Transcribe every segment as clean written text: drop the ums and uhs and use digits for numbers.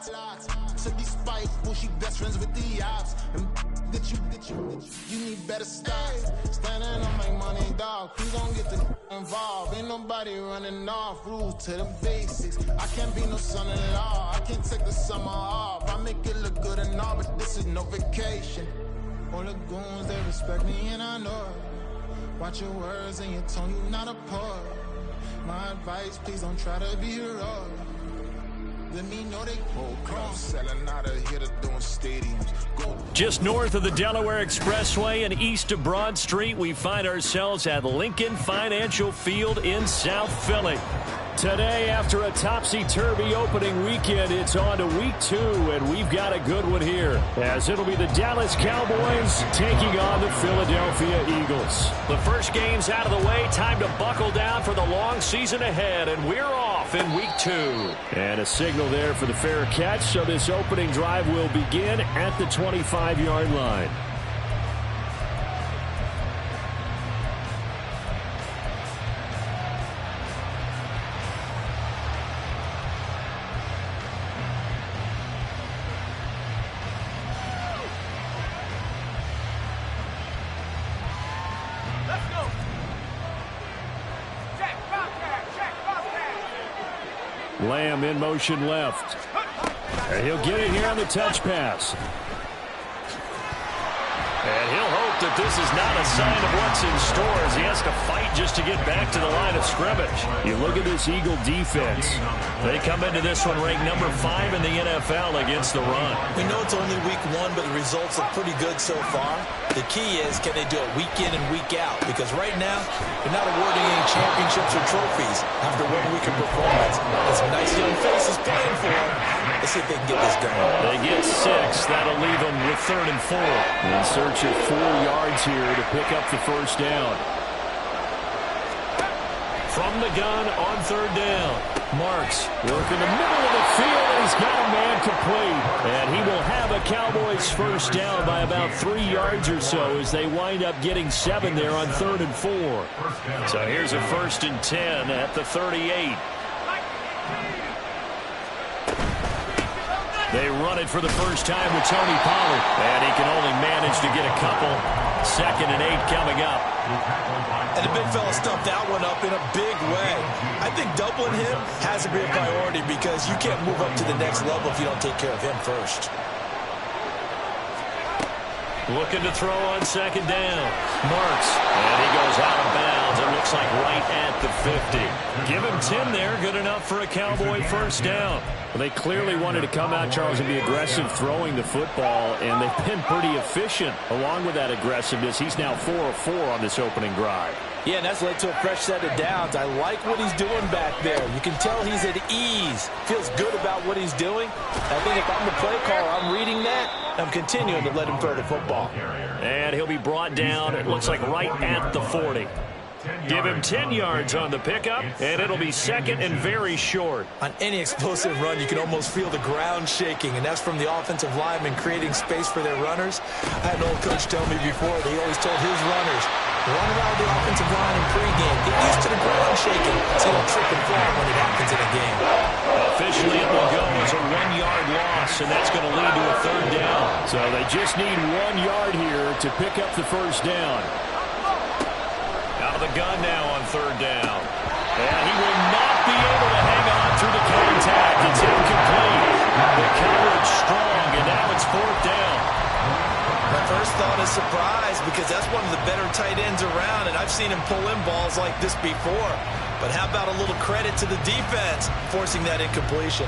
To be spiteful, she best friends with the ops. And you need better stop. Standing on my money, dog. Please don't get the involved. Ain't nobody running off. Rules to the basics. I can't be no son-in-law. I can't take the summer off. I make it look good and all, but this is no vacation. All the goons, they respect me and I know it. Watch your words and your tone, you not a poet. My advice, please don't try to be heroic. Let me know they selling out of here to doing stadiums. Just north of the Delaware Expressway and east of Broad Street, we find ourselves at Lincoln Financial Field in South Philly. Today, after a topsy-turvy opening weekend, it's on to week 2, and we've got a good one here, as it'll be the Dallas Cowboys taking on the Philadelphia Eagles. The first game's out of the way, time to buckle down for the long season ahead, and we're off in week 2. And a signal there for the fair catch, so this opening drive will begin at the 25-yard line. Lamb in motion left. And he'll get it here on the touch pass. And he'll hope that this is not a sign of what's in store as he has to fight just to get back to the line of scrimmage. You look at this Eagle defense. They come into this one ranked number 5 in the NFL against the run. We know it's only week 1, but the results look pretty good so far. The key is, can they do it week in and week out? Because right now, they're not awarding any championships or trophies after 1 week of performance. There's some nice young faces playing for them. Let's see if they can get this going. They get 6. That'll leave them with 3rd and 4. In search of 4 yards here to pick up the first down. From the gun on 3rd down. Marks working the middle of the field, and he's got a man complete. And he will have a Cowboys first down by about 3 yards or so as they wind up getting 7 there on 3rd and 4. So here's a 1st and 10 at the 38. They run it for the first time with Tony Pollard. And he can only manage to get a couple. 2nd and 8 coming up. And the big fella stuffed that one up in a big way. I think doubling him has to be a priority because you can't move up to the next level if you don't take care of him first. Looking to throw on 2nd down. Marks. And he goes out of bounds. It looks like right at the 50. Give him 10 there. Good enough for a Cowboy first down. Well, they clearly wanted to come out, Charles, and be aggressive throwing the football, and they've been pretty efficient along with that aggressiveness. He's now 4 of 4 on this opening drive. Yeah, and that's led to a fresh set of downs. I like what he's doing back there. You can tell he's at ease. Feels good about what he's doing. I think if I'm the play caller, I'm reading that. I'm continuing to let him throw the football. And he'll be brought down, it looks like right at the 40. Give him 10 yards on the pickup, and it'll be 2nd and very short. On any explosive run, you can almost feel the ground shaking, and that's from the offensive linemen creating space for their runners. I had an old coach tell me before that he always told his runners, run around the offensive line in pregame. Get used to the ground shaking so you don't trip and fall when it happens in a game. Officially, it will go as a 1-yard loss, and that's going to lead to a 3rd down. So they just need 1 yard here to pick up the first down. Out of the gun now on 3rd down. And he will not be able to hang on through the contact. It's incomplete. The coverage strong, and now it's 4th down. My first thought is surprise because that's one of the better tight ends around, and I've seen him pull in balls like this before. But how about a little credit to the defense forcing that incompletion?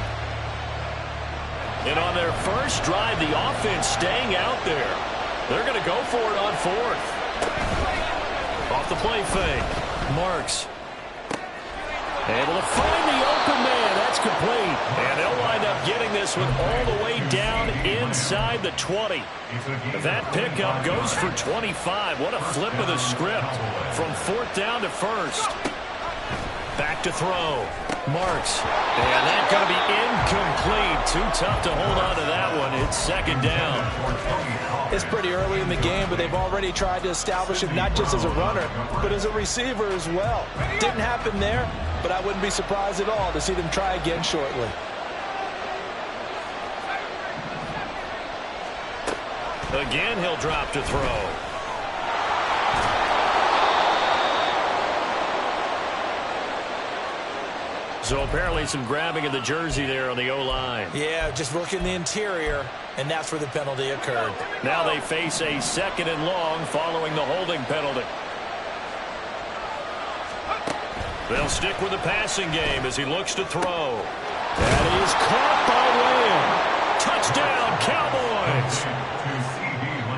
And on their first drive, the offense staying out there. They're going to go for it on 4th. Off the play fake. Marks. Able to find the open man. That's complete. And they'll wind up getting this one all the way down inside the 20. That pickup goes for 25. What a flip of the script. From 4th down to 1st. Back to throw. Marks. And that's going to be incomplete. Too tough to hold on to that one. It's 2nd down. It's pretty early in the game, but they've already tried to establish him not just as a runner, but as a receiver as well. Didn't happen there, but I wouldn't be surprised at all to see them try again shortly. Again, he'll drop to throw. So apparently some grabbing of the jersey there on the O-line. Yeah, just look in the interior, and that's where the penalty occurred. Now they face a 2nd and long following the holding penalty. They'll stick with the passing game as he looks to throw. That is caught by Lamb. Touchdown, Cowboys!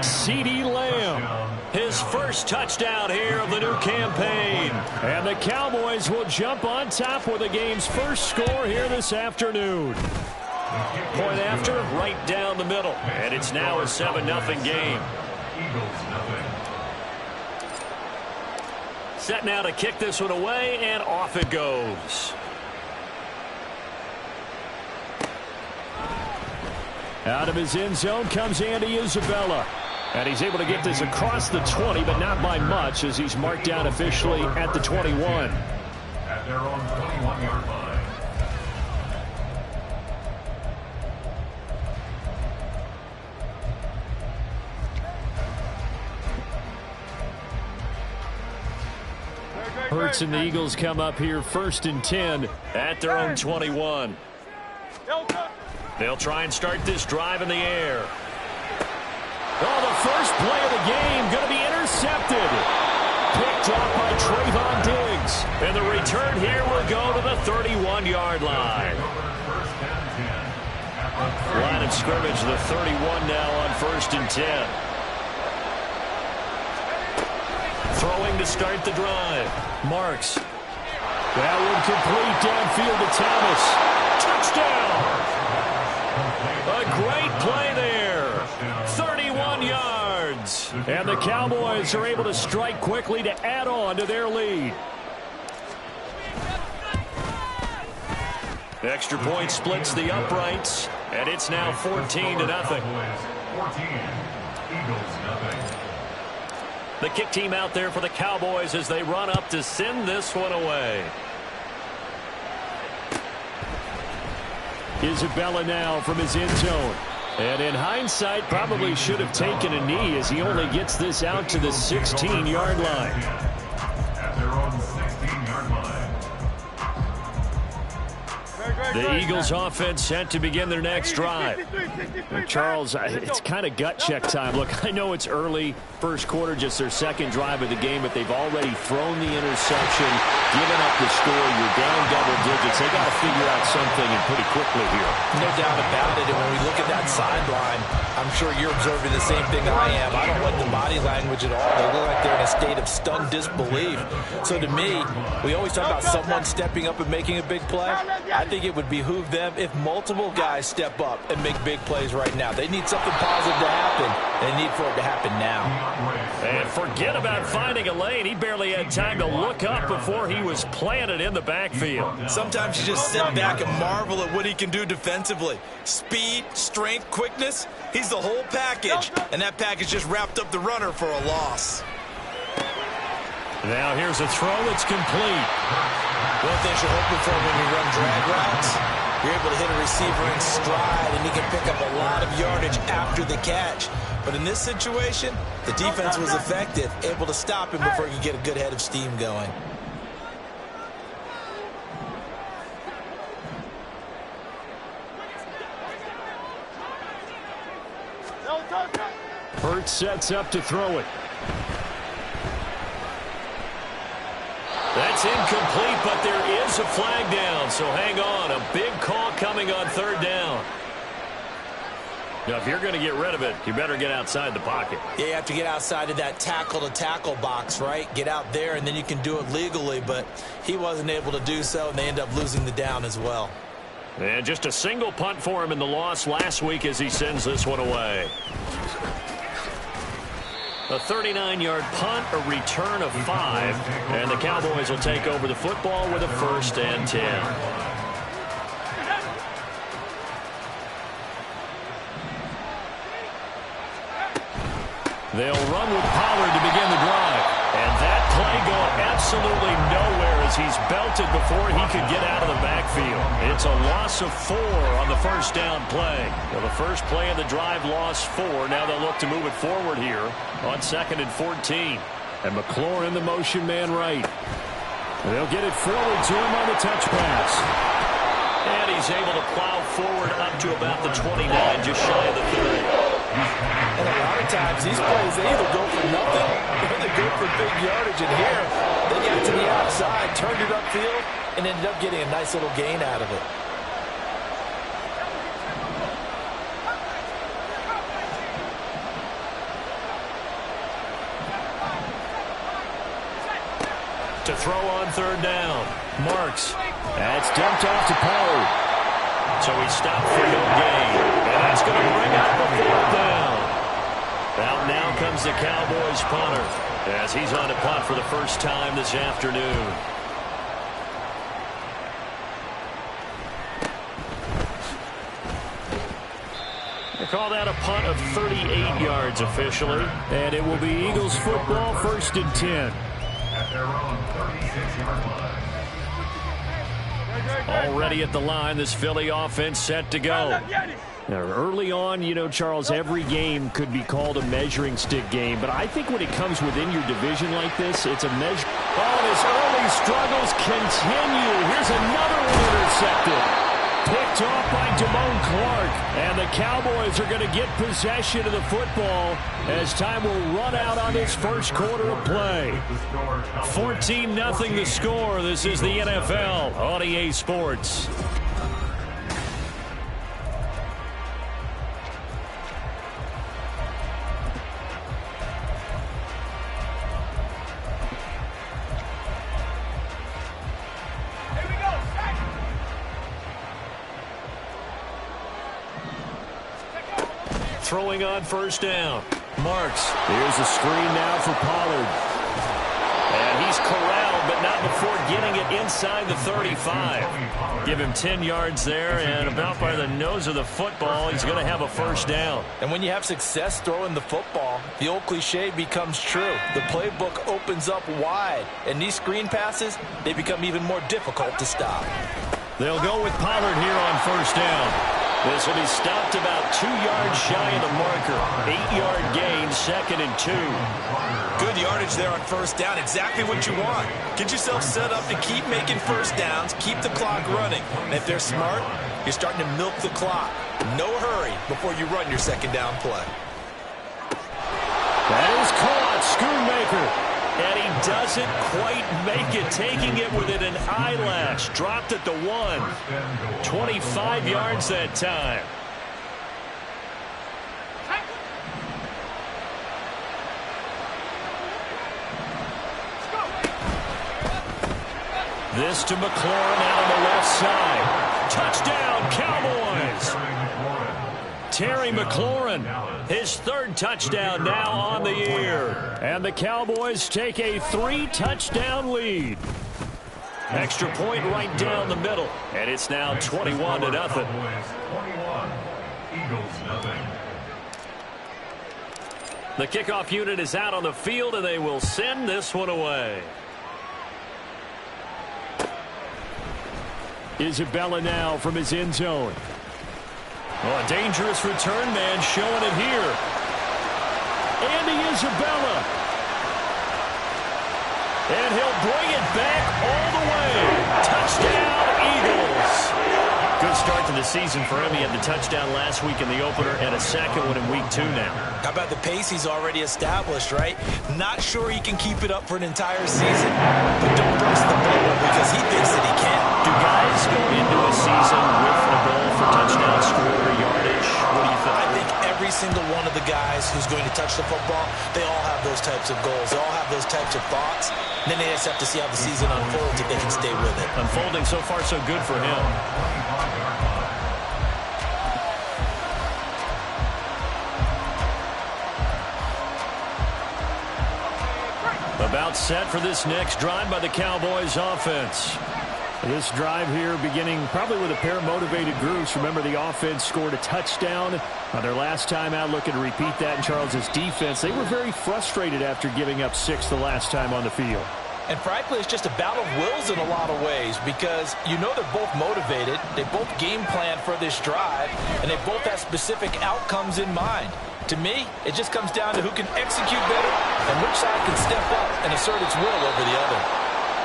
CeeDee Lamb. His first touchdown here of the new campaign. And the Cowboys will jump on top with the game's first score here this afternoon. Point after, right down the middle. And it's now a 7-0 game. Set now to kick this one away, and off it goes. Out of his end zone comes Andy Isabella. And he's able to get this across the 20, but not by much, as he's marked down officially at the 21. At their own 21-yard line. Hurts and the Eagles come up here 1st and 10 at their own 21. They'll try and start this drive in the air. Oh, the first play of the game going to be intercepted. Picked off by Trayvon Diggs. And the return here will go to the 31-yard line. Line of scrimmage, the 31 now on 1st and 10. Throwing to start the drive. Marks. That one complete downfield to Thomas. Touchdown! A great play there. 31 yards. And the Cowboys are able to strike quickly to add on to their lead. Extra point splits the uprights, and it's now 14-0. 14, Eagles nothing. The kick team out there for the Cowboys as they run up to send this one away. Isabella now from his end zone. And in hindsight, probably should have taken a knee as he only gets this out to the 16-yard line. At their own 16-yard line. The Eagles offense set to begin their next drive. Charles, it's kind of gut check time. Look, I know it's early, first quarter, just their 2nd drive of the game, but they've already thrown the interception, given up the score. You're down double digits. They got to figure out something and pretty quickly here. No doubt about it. And when we look at that sideline, I'm sure you're observing the same thing I am. I don't like the body language at all. They look like they're in a state of stunned disbelief. So to me, we always talk about someone stepping up and making a big play. I think it would behoove them if multiple guys step up and make big plays right now. They need something positive to happen. They need for it to happen now. And forget about finding a lane. He barely had time to look up before he was planted in the backfield. Sometimes you just sit back and marvel at what he can do defensively. Speed, strength, quickness. He's the whole package. And that package just wrapped up the runner for a loss. Now here's a throw that's complete. One thing you're hoping for when you run drag routes, you're able to hit a receiver in stride, and he can pick up a lot of yardage after the catch. But in this situation, the defense was effective, able to stop him before he could get a good head of steam going. Hurts sets up to throw it. That's incomplete, but there is a flag down, so hang on. A big call coming on 3rd down. Now, if you're going to get rid of it, you better get outside the pocket. Yeah, you have to get outside of that tackle-to-tackle box, right? Get out there, and then you can do it legally, but he wasn't able to do so, and they end up losing the down as well. And just a single punt for him in the loss last week as he sends this one away. A 39-yard punt, a return of 5, and the Cowboys will take over the football with a 1st and 10. They'll run with Pollard to begin the drive, and that play going absolutely nowhere as he's belted before he could get out of the backfield. It's a loss of 4 on the first down play. Well, the first play of the drive lost 4. Now they'll look to move it forward here on 2nd and 14. And McLaurin the motion man right. They'll get it forward to him on the touch pass. And he's able to plow forward up to about the 29, just shy of the 30. And a lot of times these plays, they either go for nothing or they go for big yardage. And here, they got to the outside, turned it upfield, and ended up getting a nice little gain out of it. To throw on 3rd down. Marks. That's dumped off to Pollard. So he stopped for no gain. And that's going to bring up the 4th down. Out now comes the Cowboys punter as he's on to punt for the first time this afternoon. They call that a punt of 38 yards officially. And it will be Eagles football, 1st and 10. At their own 36-yard line. Already at the line, this Philly offense set to go. Now, early on, you know, Charles, every game could be called a measuring stick game, but I think when it comes within your division like this, it's a measure. Oh, his early struggles continue. Here's another one intercepted. Picked off by Damone Clark, and the Cowboys are going to get possession of the football as time will run out on this first quarter of play. 14-0 the score. This is the NFL on EA Sports. Throwing on 1st down. Marks. Here's a screen now for Pollard. And he's corralled, but not before getting it inside the 35. Give him 10 yards there, and about by the nose of the football, he's going to have a 1st down. And when you have success throwing the football, the old cliche becomes true. The playbook opens up wide, and these screen passes, they become even more difficult to stop. They'll go with Pollard here on 1st down. This will be stopped about 2 yards shy of the marker. 8-yard gain, 2nd and 2. Good yardage there on 1st down. Exactly what you want. Get yourself set up to keep making 1st downs, keep the clock running. And if they're smart, you're starting to milk the clock. No hurry before you run your 2nd down play. That is caught. Schoonmaker. And he doesn't quite make it, taking it within an eyelash. Dropped at the 1. 25 yards that time. This to McLaurin out on the left side. Touchdown, Cowboys. Terry McLaurin, his 3rd touchdown now on the year. And the Cowboys take a 3-touchdown lead. Extra point right down the middle. And it's now 21-0. 21, Eagles nothing. The kickoff unit is out on the field, and they will send this one away. Isabella now from his end zone. Oh, a dangerous return man showing it here. Andy Isabella. And he'll bring it back all the way. Touchdown, Eagles. Good start to the season for him. He had the touchdown last week in the opener and a 2nd one in week 2 now. How about the pace he's already established, right? Not sure he can keep it up for an entire season, but don't burst the bubble because he thinks that he can. Do guys go into a season with a goal for touchdown score or yardage? What do you think? I think every single one of the guys who's going to touch the football, they all have those types of goals. They all have those types of thoughts. And then they just have to see how the season unfolds if they can stay with it. Unfolding so far so good for him. About set for this next drive by the Cowboys offense. This drive here beginning probably with a pair of motivated groups. Remember, the offense scored a touchdown on their last time out, looking to repeat that in Charles' defense. They were very frustrated after giving up 6 the last time on the field. And frankly, it's just a battle of wills in a lot of ways because you know they're both motivated, they both game plan for this drive, and they both have specific outcomes in mind. To me, it just comes down to who can execute better and which side can step up and assert its will over the other.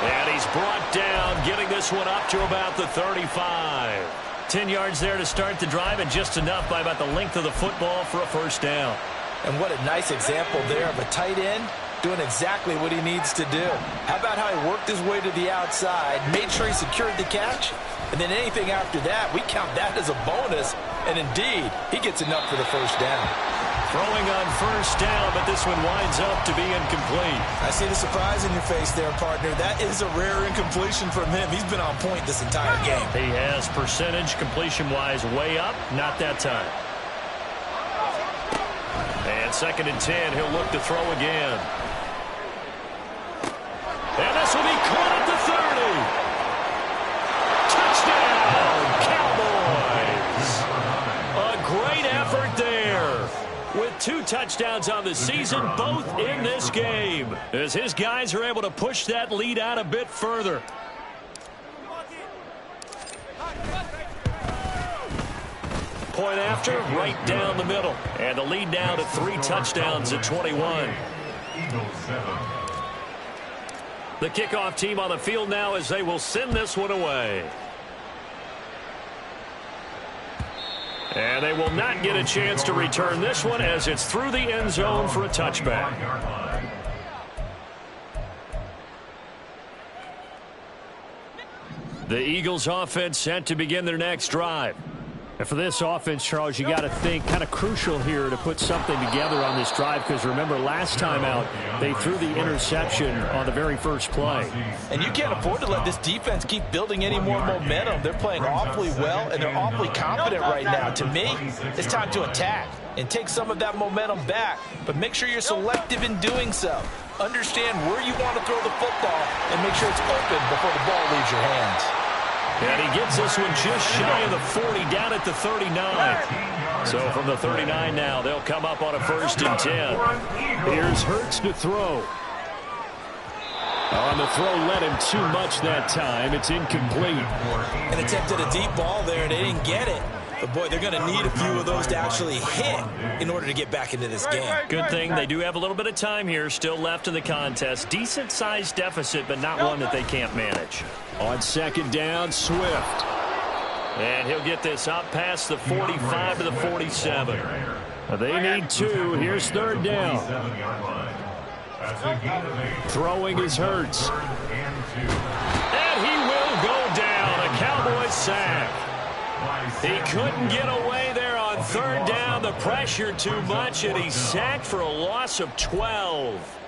And he's brought down, getting this one up to about the 35. 10 yards there to start the drive, and just enough by about the length of the football for a first down. And what a nice example there of a tight end doing exactly what he needs to do. How about how he worked his way to the outside, made sure he secured the catch, and then anything after that, we count that as a bonus. And indeed, he gets enough for the first down. Throwing on first down, but this one winds up to be incomplete. I see the surprise in your face there, partner. That is a rare incompletion from him. He's been on point this entire game. He has percentage completion-wise way up, not that time. And 2nd and 10, he'll look to throw again. And this will be caught at the 30. Touchdown, Cowboys! A great effort there. With 2 touchdowns on the season, both in this game, as his guys are able to push that lead out a bit further. Point after, right down the middle. And the lead now to 3 touchdowns at 21. The kickoff team on the field now as they will send this one away. And they will not get a chance to return this one as it's through the end zone for a touchback. The Eagles offense set to begin their next drive. And for this offense, Charles, you got to think kind of crucial here to put something together on this drive, because remember last time out they threw the interception on the very first play. And you can't afford to let this defense keep building any more momentum. They're playing awfully well and they're awfully confident right now. To me, it's time to attack and take some of that momentum back, but make sure you're selective in doing so. Understand where you want to throw the football and make sure it's open before the ball leaves your hands. And he gets this one just shy of the 40, down at the 39. So from the 39 now, they'll come up on a 1st and 10. Here's Hurts to throw. On the throw, led him too much that time. It's incomplete. And attempted a deep ball there, and they didn't get it. But, boy, they're going to need a few of those to actually hit in order to get back into this game. Good thing they do have a little bit of time here still left in the contest. Decent-sized deficit, but not one that they can't manage. On 2nd down, Swift. And he'll get this up past the 45 to the 47. They need 2. Here's 3rd down. Throwing is Hurts. And he will go down. A Cowboys sack. He couldn't get away there on 3rd down. The pressure too much, and he's sacked for a loss of 12.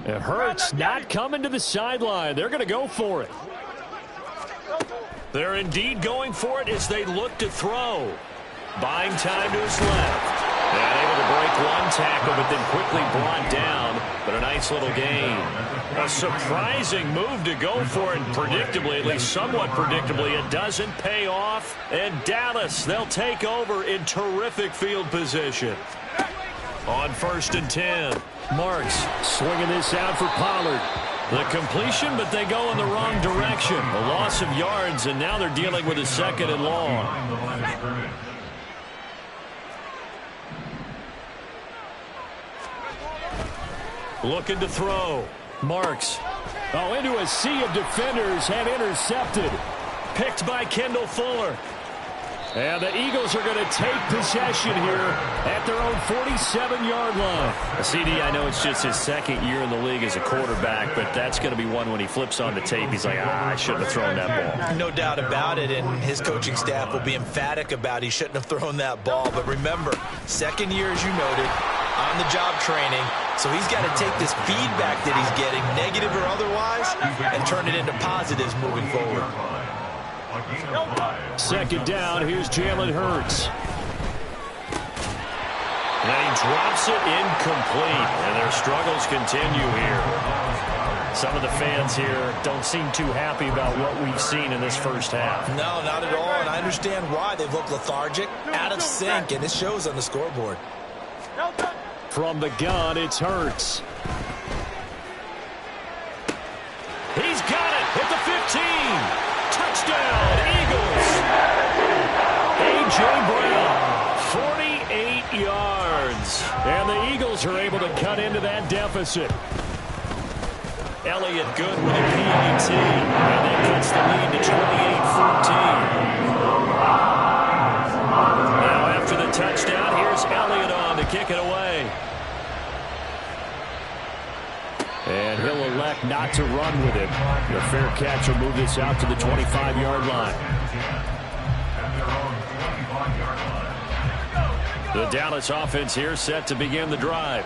It hurts not coming to the sideline. They're going to go for it. They're indeed going for it as they look to throw. Buying time to his left. And able to break one tackle, but then quickly brought down. But a nice little gain. A surprising move to go for it, and predictably, at least somewhat predictably, it doesn't pay off. And Dallas, they'll take over in terrific field position. On 1st and 10, Marks swinging this out for Pollard. The completion, but they go in the wrong direction. A loss of yards, and now they're dealing with a 2nd and long. Looking to throw. Marks. Oh, into a sea of defenders, and intercepted. Picked by Kendall Fuller. And the Eagles are going to take possession here at their own 47-yard line. CD, I know it's just his 2nd year in the league as a quarterback, but that's going to be one when he flips on the tape. He's like, I shouldn't have thrown that ball. No doubt about it, and his coaching staff will be emphatic about he shouldn't have thrown that ball. But remember, 2nd year, as you noted, on-the-job training. So he's got to take this feedback that he's getting, negative or otherwise, and turn it into positives moving forward. 2nd down, here's Jalen Hurts. And he drops it incomplete, and their struggles continue here. Some of the fans here don't seem too happy about what we've seen in this first half. No, not at all, and I understand why. They look lethargic, out of sync, and it shows on the scoreboard. From the gun, it's Hurts. He's got it at the 15. Touchdown, Eagles. A.J. Brown, 48 yards. And the Eagles are able to cut into that deficit. Elliott good with a PAT. And that cuts the lead to 28-14. Now after the touchdown, here's Elliott on to kick it away. And he'll elect not to run with it. The fair catch will move this out to the 25-yard line. The Dallas offense here set to begin the drive.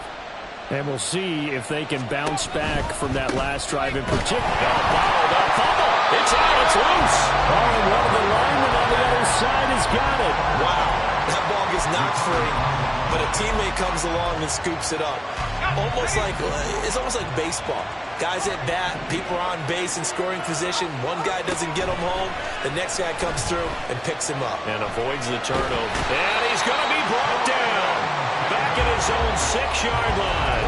And we'll see if they can bounce back from that last drive in particular. It's out, it's loose. Oh, and one of the linemen on the other side has got it. Wow, that ball gets knocked free, but a teammate comes along and scoops it up. It's almost like baseball. Guys at bat, people are on base in scoring position. One guy doesn't get him home. The next guy comes through and picks him up. And avoids the turnover. And he's going to be brought down. Back at his own 6-yard line.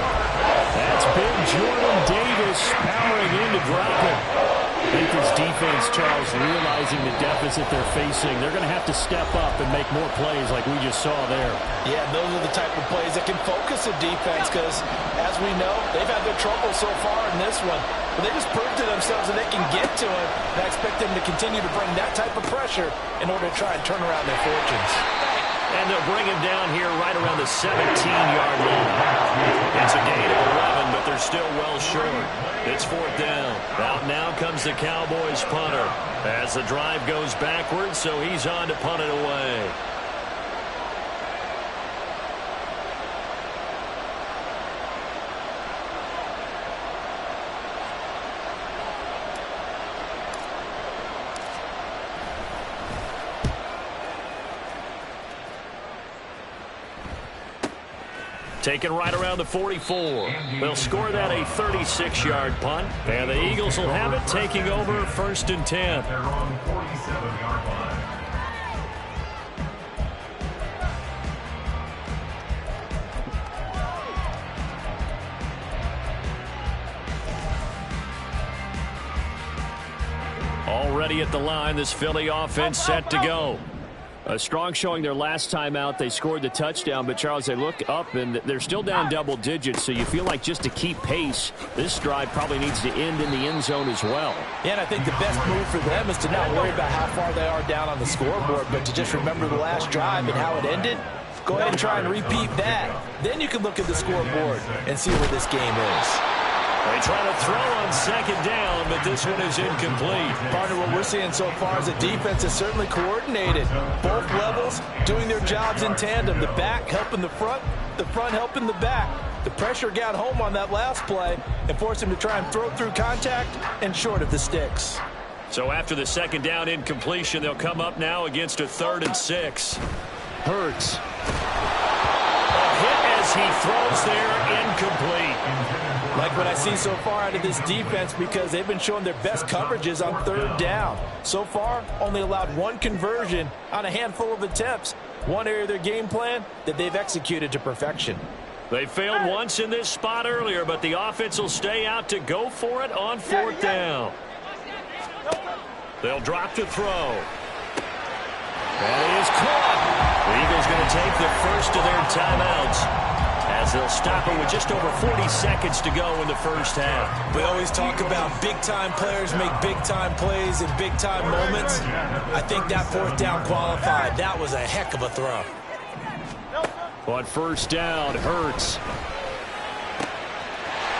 That's big Jordan Davis powering in to drop it. I think this defense, Charles, realizing the deficit they're facing, they're going to have to step up and make more plays like we just saw there. Yeah, those are the type of plays that can focus a defense because, as we know, they've had their trouble so far in this one. But they just proved to themselves that they can get to it, and I expect them to continue to bring that type of pressure in order to try and turn around their fortunes. And they'll bring him down here right around the 17-yard line. It's a gain of 11, but they're still well short. It's 4th down. Out now comes the Cowboys punter as the drive goes backwards, so he's on to punt it away. Taken right around the 44. They'll score that a 36-yard punt. And the Eagles will have it, taking over 1st and 10. Their own 47-yard line. Already at the line, this Philly offense set to go. A strong showing their last time out. They scored the touchdown, but, Charles, they look up, and they're still down double digits, so you feel like just to keep pace, this drive probably needs to end in the end zone as well. Yeah, and I think the best move for them is to not worry about how far they are down on the scoreboard, but to just remember the last drive and how it ended. Go ahead and try and repeat that. Then you can look at the scoreboard and see where this game is. They try to throw on 2nd down, but this one is incomplete. Partner, what we're seeing so far is the defense is certainly coordinated. Both levels doing their jobs in tandem. The back helping the front helping the back. The pressure got home on that last play and forced him to try and throw through contact and short of the sticks. So after the 2nd down incompletion, they'll come up now against a 3rd and 6. Hurts. A hit as he throws there, incomplete. Like what I see so far out of this defense because they've been showing their best coverages on 3rd down. So far, only allowed 1 conversion on a handful of attempts. One area of their game plan that they've executed to perfection. They failed once in this spot earlier, but the offense will stay out to go for it on 4th down. They'll drop to throw. That is caught. The Eagles going to take the first of their timeouts, as they'll stop it with just over 40 seconds to go in the first half. We always talk about big-time players make big-time plays in big-time moments. I think that 4th down qualified. That was a heck of a throw. On 1st down, Hurts.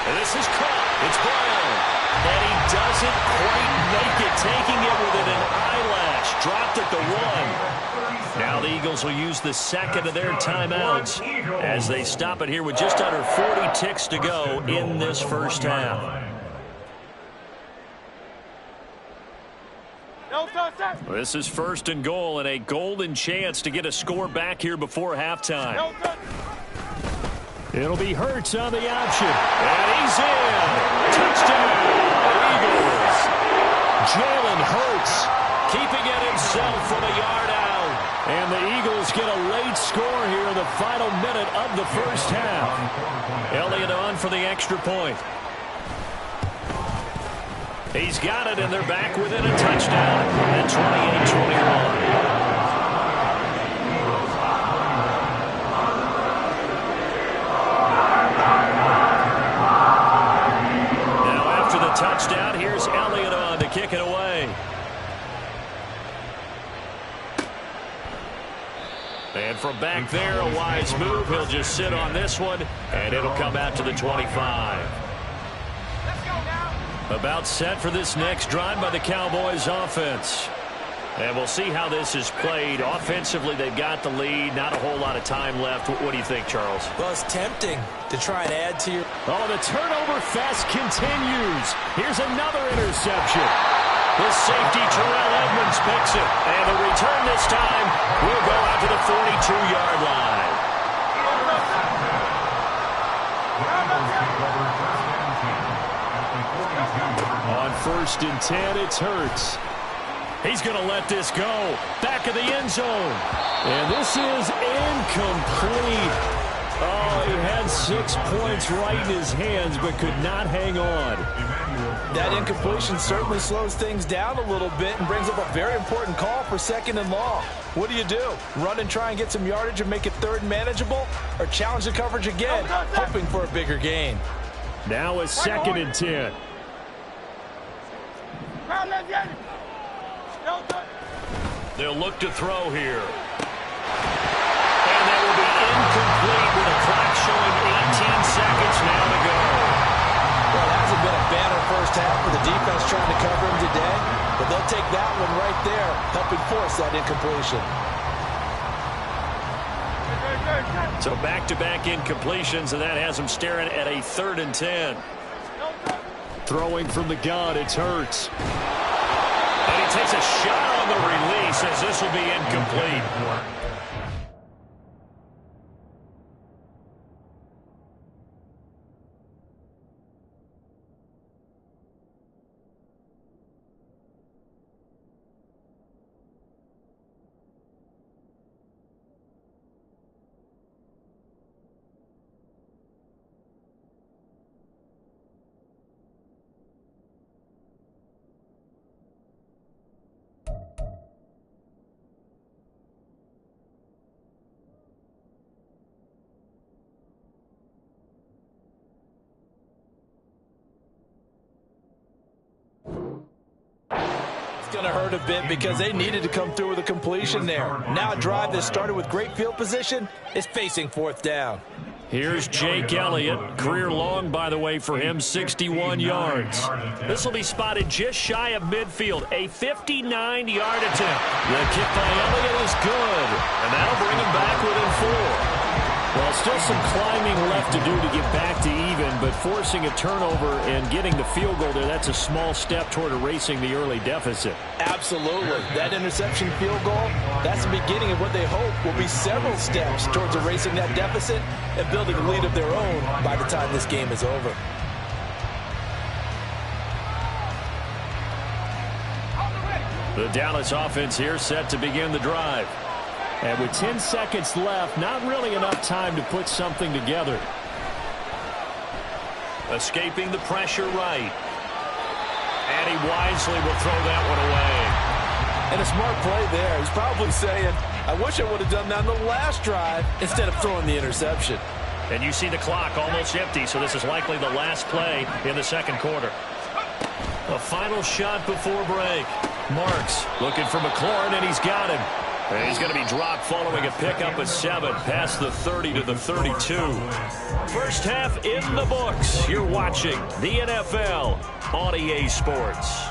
And this is caught. It's Brown. And he doesn't quite make it, taking it within an eyelash. Dropped at the 1. Now the Eagles will use the 2nd of their timeouts as they stop it here with just under 40 ticks to go in this first half. This is 1st and goal and a golden chance to get a score back here before halftime. It'll be Hurts on the option. And he's in. Touchdown, Eagles. Jalen Hurts keeping it himself from a yard out. And the Eagles get a late score here in the final minute of the first half. Elliott on for the extra point. He's got it, and they're back within a touchdown at 28-21. Touchdown. Here's Elliott on to kick it away. And from back there, a wise move. He'll just sit on this one, and it'll come out to the 25. About set for this next drive by the Cowboys offense. And we'll see how this is played. Offensively, they've got the lead. Not a whole lot of time left. What do you think, Charles? Well, it's tempting to try and add to your... Oh, the turnover fest continues. Here's another interception. The safety, Terrell Edmonds, picks it. And the return this time will go out to the 42-yard line. On 1st and 10, it's Hurts. He's going to let this go. Back of the end zone. And this is incomplete. Oh, he had 6 points right in his hands, but could not hang on. That incompletion certainly slows things down a little bit and brings up a very important call for 2nd and long. What do? Run and try and get some yardage and make it 3rd and manageable? Or challenge the coverage again, hoping for a bigger gain? Now a 2nd and 10. They'll look to throw here. And that will be incomplete with a clock showing 18 seconds now to go. Well, it hasn't been a banner first half for the defense trying to cover him today, but they'll take that one right there, helping force that incompletion. So back-to-back incompletions, and that has them staring at a 3rd and 10. Throwing from the gun, it's Hurts. And he takes a shot on the release as this will be incomplete. Going to hurt a bit because they needed to come through with a completion there. Now a drive that started with great field position is facing 4th down. Here's Jake Elliott. Career long, by the way, for him, 61 yards. This will be spotted just shy of midfield. A 59-yard attempt. The kick by Elliott is good. And that'll bring him back within 4. Well, still some climbing left to do to get back to even, but forcing a turnover and getting the field goal there, that's a small step toward erasing the early deficit. Absolutely. That interception field goal, that's the beginning of what they hope will be several steps towards erasing that deficit and building a lead of their own by the time this game is over. The Dallas offense here set to begin the drive. And with 10 seconds left, not really enough time to put something together. Escaping the pressure right. And he wisely will throw that one away. And a smart play there. He's probably saying, I wish I would have done that on the last drive instead of throwing the interception. And you see the clock almost empty, so this is likely the last play in the 2nd quarter. A final shot before break. Marks looking for McLaurin, and he's got him. And he's going to be dropped following a pickup of 7 past the 30 to the 32. First half in the books. You're watching the NFL on EA Sports.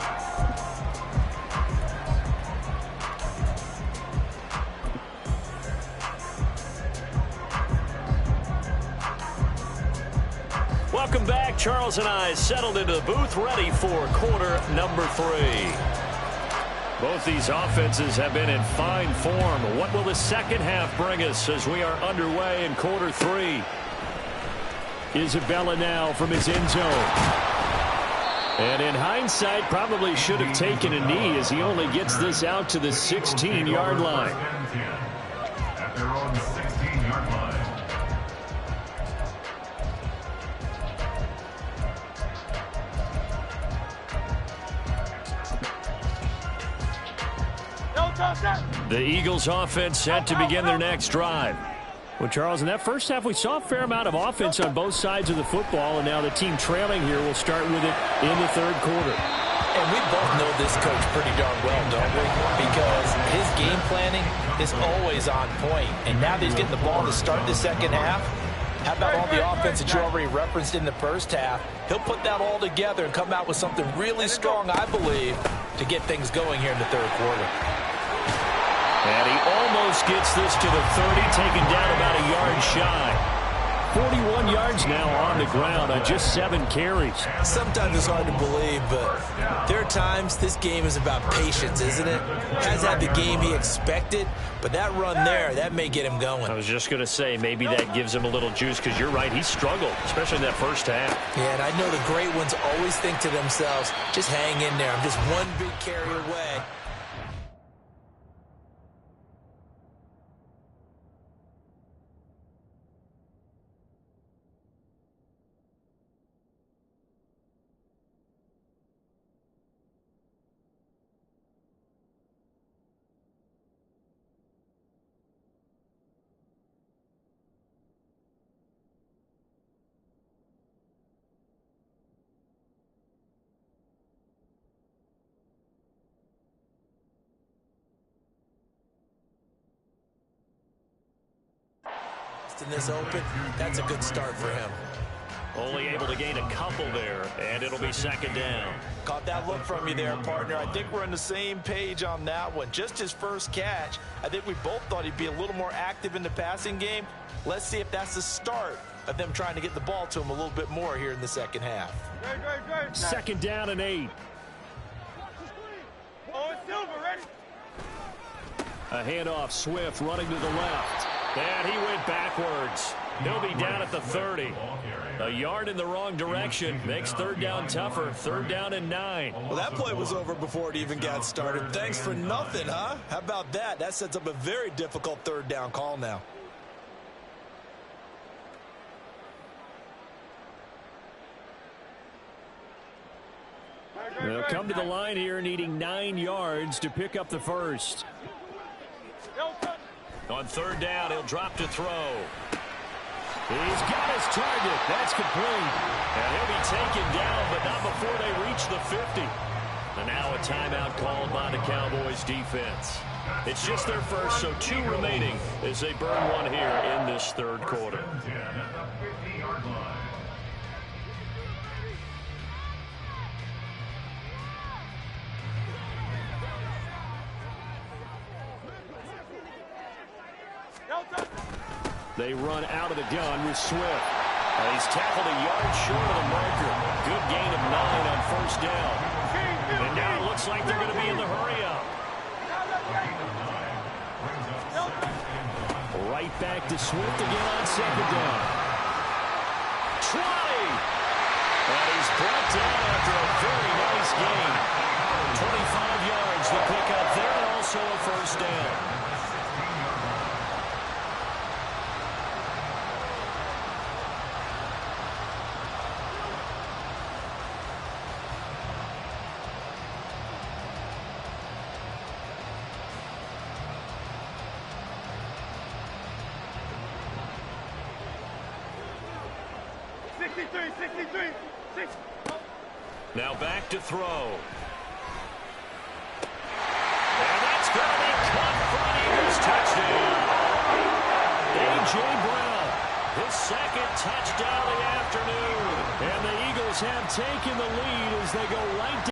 Welcome back. Charles and I settled into the booth, ready for quarter number 3. Both these offenses have been in fine form. What will the second half bring us as we are underway in quarter 3? Isabella now from his end zone. And in hindsight, probably should have taken a knee as he only gets this out to the 16-yard line. At their own 16-yard line. The Eagles offense set to begin their next drive. Well, Charles, in that first half, we saw a fair amount of offense on both sides of the football, and now the team trailing here will start with it in the third quarter. And we both know this coach pretty darn well, don't we? Because his game planning is always on point. And now that he's getting the ball to start the second half, how about all the offense that you already referenced in the first half? He'll put that all together and come out with something really strong, I believe, to get things going here in the third quarter. And he almost gets this to the 30, taken down about a yard shy. 41 yards now on the ground on just 7 carries. Sometimes it's hard to believe, but there are times this game is about patience, isn't it? Has had the game he expected, but that run there, that may get him going. I was just going to say, maybe that gives him a little juice, because you're right, he struggled, especially in that first half. Yeah, and I know the great ones always think to themselves, just hang in there. I'm just one big carry away. In this open, that's a good start for him. Only able to gain a couple there, and it'll be second down. Caught that look from you there, partner. I think we're on the same page on that one. Just his first catch, I think we both thought he'd be a little more active in the passing game. Let's see if that's the start of them trying to get the ball to him a little bit more here in the second half. Second down and 8. A handoff, Swift running to the left. And he went backwards. He'll be down at the 30. A yard in the wrong direction makes third down tougher. Third down and 9. Well, that play was over before it even got started. Thanks for nothing, huh? How about that? That sets up a very difficult third down call now. They'll come to the line here needing 9 yards to pick up the first. On third down, he'll drop to throw. He's got his target. That's complete. And he'll be taken down, but not before they reach the 50. And now a timeout called by the Cowboys defense. It's just their first, so 2 remaining as they burn one here in this third quarter. They run out of the gun with Swift. He's tackled a yard short of the marker. Good gain of 9 on first down. And now it looks like they're going to be in the hurry-up. Right back to Swift again on second down. Try! And he's brought down after a very nice gain. 25 yards to pick up there, and also a first down. Now back to throw. And that's going to be caught for an Eagles touchdown. A.J. Brown, his second touchdown of the afternoon. And the Eagles have taken the lead as they go right down.